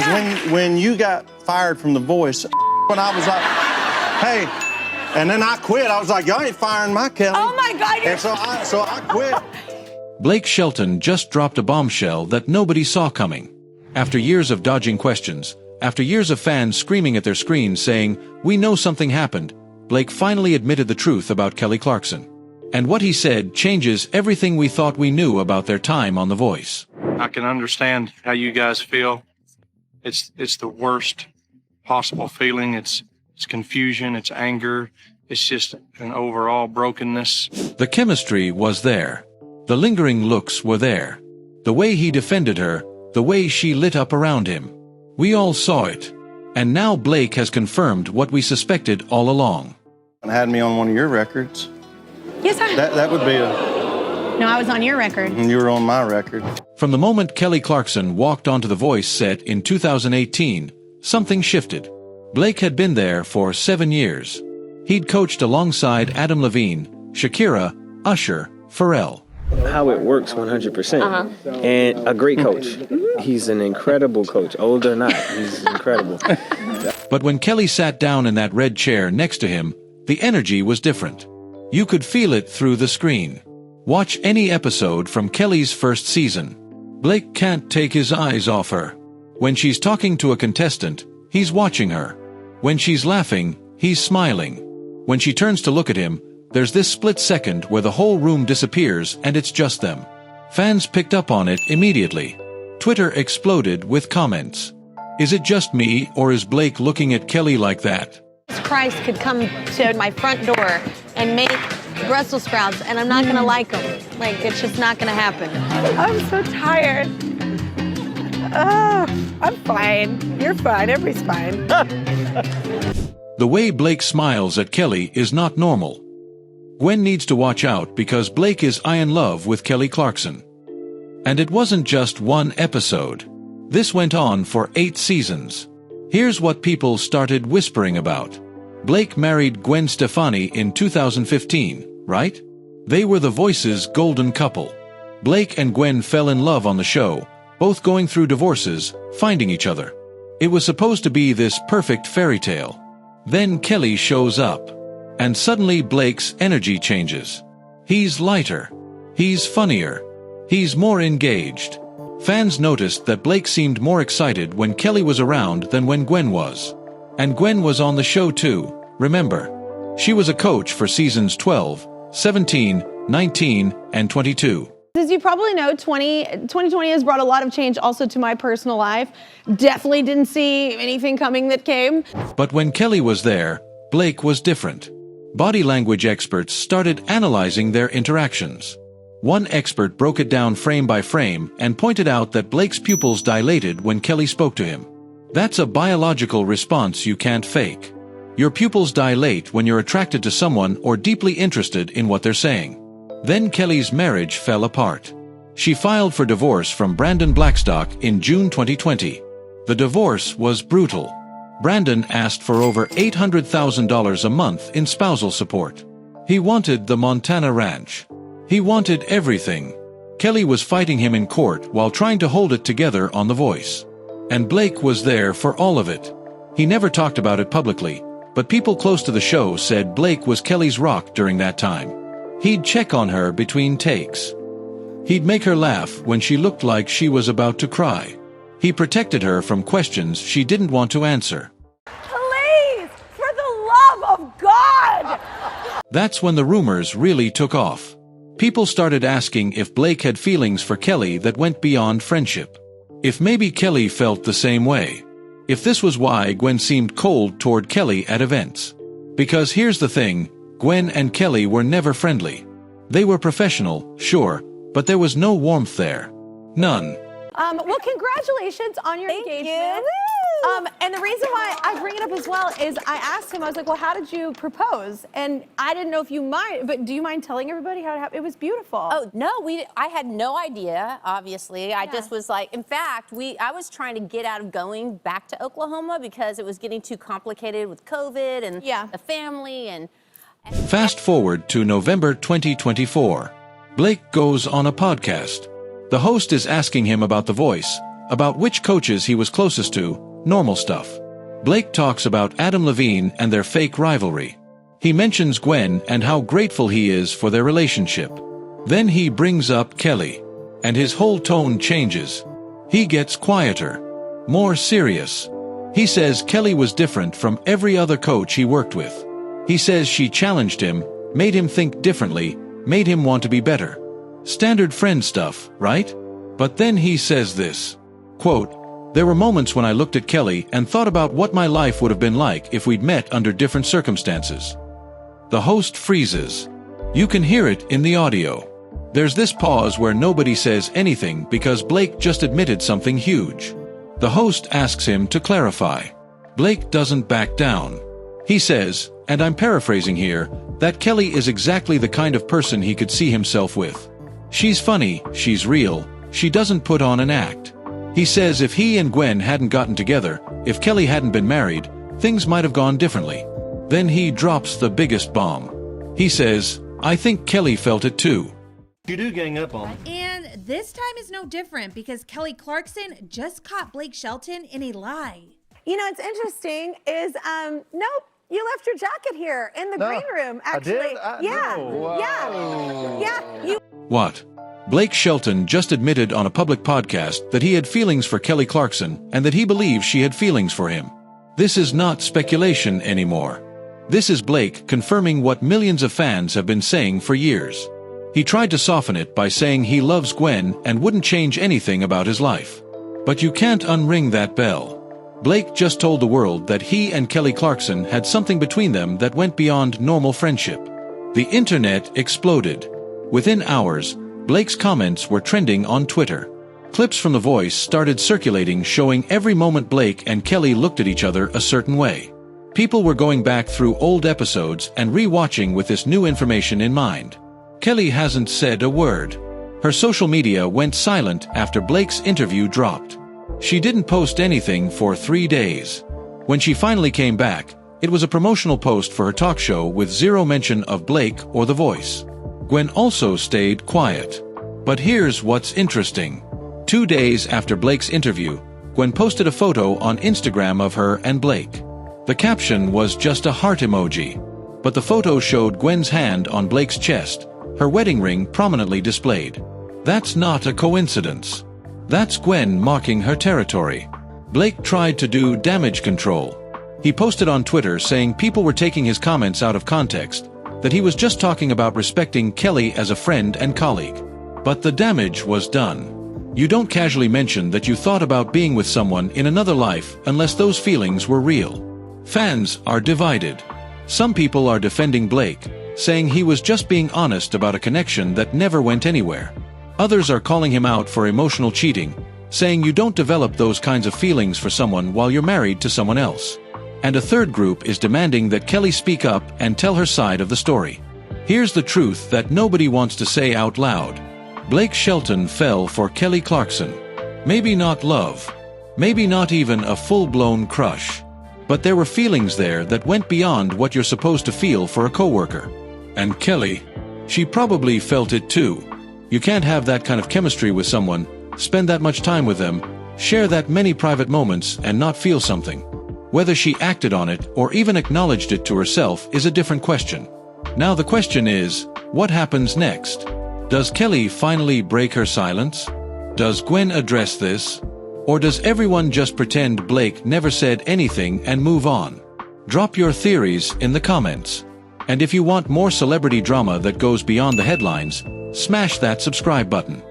Because when you got fired from The Voice, when I was like, hey, and then I quit. I was like, y'all ain't firing my Kelly. Oh my God! And so I quit. Blake Shelton just dropped a bombshell that nobody saw coming. After years of dodging questions, after years of fans screaming at their screens saying, "We know something happened," Blake finally admitted the truth about Kelly Clarkson. And what he said changes everything we thought we knew about their time on The Voice. I can understand how you guys feel. It's the worst possible feeling. It's confusion, it's anger, it's just an overall brokenness. The chemistry was there. The lingering looks were there. The way he defended her, the way she lit up around him. We all saw it. And now Blake has confirmed what we suspected all along. And had me on one of your records. Yes, That would be a... No, I was on your record. And you were on my record. From the moment Kelly Clarkson walked onto The Voice set in 2018, something shifted. Blake had been there for 7 years. He'd coached alongside Adam Levine, Shakira, Usher, Pharrell. How it works 100%. And a great coach. He's an incredible coach. Old or not, he's incredible. But when Kelly sat down in that red chair next to him, the energy was different. You could feel it through the screen. Watch any episode from Kelly's first season. Blake can't take his eyes off her. When she's talking to a contestant, he's watching her. When she's laughing, he's smiling. When she turns to look at him, there's this split second where the whole room disappears and it's just them. Fans picked up on it immediately. Twitter exploded with comments. Is it just me, or is Blake looking at Kelly like that? Christ could come to my front door and make Brussels sprouts, and I'm not gonna like them. Like, it's just not gonna happen. I'm so tired. Oh, I'm fine. You're fine. Everybody's fine. The way Blake smiles at Kelly is not normal. Gwen needs to watch out because Blake is in love with Kelly Clarkson. And it wasn't just one episode. This went on for 8 seasons. Here's what people started whispering about. Blake married Gwen Stefani in 2015, right? They were The Voice's golden couple. Blake and Gwen fell in love on the show, both going through divorces, finding each other. It was supposed to be this perfect fairy tale. Then Kelly shows up. And suddenly Blake's energy changes. He's lighter. He's funnier. He's more engaged. Fans noticed that Blake seemed more excited when Kelly was around than when Gwen was. And Gwen was on the show too, remember? She was a coach for seasons 12, 17, 19, and 22. As you probably know, 2020 has brought a lot of change also to my personal life. Definitely didn't see anything coming that came. But when Kelly was there, Blake was different. Body language experts started analyzing their interactions. One expert broke it down frame by frame and pointed out that Blake's pupils dilated when Kelly spoke to him. That's a biological response you can't fake. Your pupils dilate when you're attracted to someone or deeply interested in what they're saying. Then Kelly's marriage fell apart. She filed for divorce from Brandon Blackstock in June 2020. The divorce was brutal. Brandon asked for over $800,000 a month in spousal support. He wanted the Montana ranch. He wanted everything. Kelly was fighting him in court while trying to hold it together on The Voice. And Blake was there for all of it. He never talked about it publicly, but people close to the show said Blake was Kelly's rock during that time. He'd check on her between takes. He'd make her laugh when she looked like she was about to cry. He protected her from questions she didn't want to answer. Please, for the love of God! That's when the rumors really took off. People started asking if Blake had feelings for Kelly that went beyond friendship. If maybe Kelly felt the same way. If this was why Gwen seemed cold toward Kelly at events. Because here's the thing, Gwen and Kelly were never friendly. They were professional, sure, but there was no warmth there. None. Well, congratulations on your engagement. And the reason why I bring it up as well is I asked him, I was like, well, how did you propose? And I didn't know if you mind, but do you mind telling everybody how it happened? It was beautiful. Oh, no, I had no idea, obviously. I just was like, in fact, I was trying to get out of going back to Oklahoma because it was getting too complicated with COVID and the family and Fast forward to November 2024. Blake goes on a podcast. The host is asking him about The Voice, about which coaches he was closest to, normal stuff. Blake talks about Adam Levine and their fake rivalry. He mentions Gwen and how grateful he is for their relationship. Then he brings up Kelly, and his whole tone changes. He gets quieter, more serious. He says Kelly was different from every other coach he worked with. He says she challenged him, made him think differently, made him want to be better. Standard friend stuff, right? But then he says this, quote, "There were moments when I looked at Kelly and thought about what my life would have been like if we'd met under different circumstances." The host freezes. You can hear it in the audio. There's this pause where nobody says anything because Blake just admitted something huge. The host asks him to clarify. Blake doesn't back down. He says, and I'm paraphrasing here, that Kelly is exactly the kind of person he could see himself with. She's funny, she's real, she doesn't put on an act. He says if he and Gwen hadn't gotten together, if Kelly hadn't been married, things might have gone differently. Then he drops the biggest bomb. He says, I think Kelly felt it too. You do gang up on me. And this time is no different because Kelly Clarkson just caught Blake Shelton in a lie. You know, it's interesting is, nope, you left your jacket here in the green room, actually. I did? Yeah. What? Blake Shelton just admitted on a public podcast that he had feelings for Kelly Clarkson and that he believes she had feelings for him. This is not speculation anymore. This is Blake confirming what millions of fans have been saying for years. He tried to soften it by saying he loves Gwen and wouldn't change anything about his life. But you can't unring that bell. Blake just told the world that he and Kelly Clarkson had something between them that went beyond normal friendship. The internet exploded. Within hours, Blake's comments were trending on Twitter. Clips from The Voice started circulating showing every moment Blake and Kelly looked at each other a certain way. People were going back through old episodes and re-watching with this new information in mind. Kelly hasn't said a word. Her social media went silent after Blake's interview dropped. She didn't post anything for 3 days. When she finally came back, it was a promotional post for her talk show with zero mention of Blake or The Voice. Gwen also stayed quiet. But here's what's interesting. 2 days after Blake's interview, Gwen posted a photo on Instagram of her and Blake. The caption was just a heart emoji, but the photo showed Gwen's hand on Blake's chest, her wedding ring prominently displayed. That's not a coincidence. That's Gwen marking her territory. Blake tried to do damage control. He posted on Twitter saying people were taking his comments out of context, that he was just talking about respecting Kelly as a friend and colleague. But the damage was done. You don't casually mention that you thought about being with someone in another life unless those feelings were real. Fans are divided. Some people are defending Blake, saying he was just being honest about a connection that never went anywhere. Others are calling him out for emotional cheating, saying you don't develop those kinds of feelings for someone while you're married to someone else. And a third group is demanding that Kelly speak up and tell her side of the story. Here's the truth that nobody wants to say out loud. Blake Shelton fell for Kelly Clarkson. Maybe not love. Maybe not even a full-blown crush. But there were feelings there that went beyond what you're supposed to feel for a coworker. And Kelly, she probably felt it too. You can't have that kind of chemistry with someone, spend that much time with them, share that many private moments and not feel something. Whether she acted on it or even acknowledged it to herself is a different question. Now the question is, what happens next? Does Kelly finally break her silence? Does Gwen address this? Or does everyone just pretend Blake never said anything and move on? Drop your theories in the comments. And if you want more celebrity drama that goes beyond the headlines, smash that subscribe button.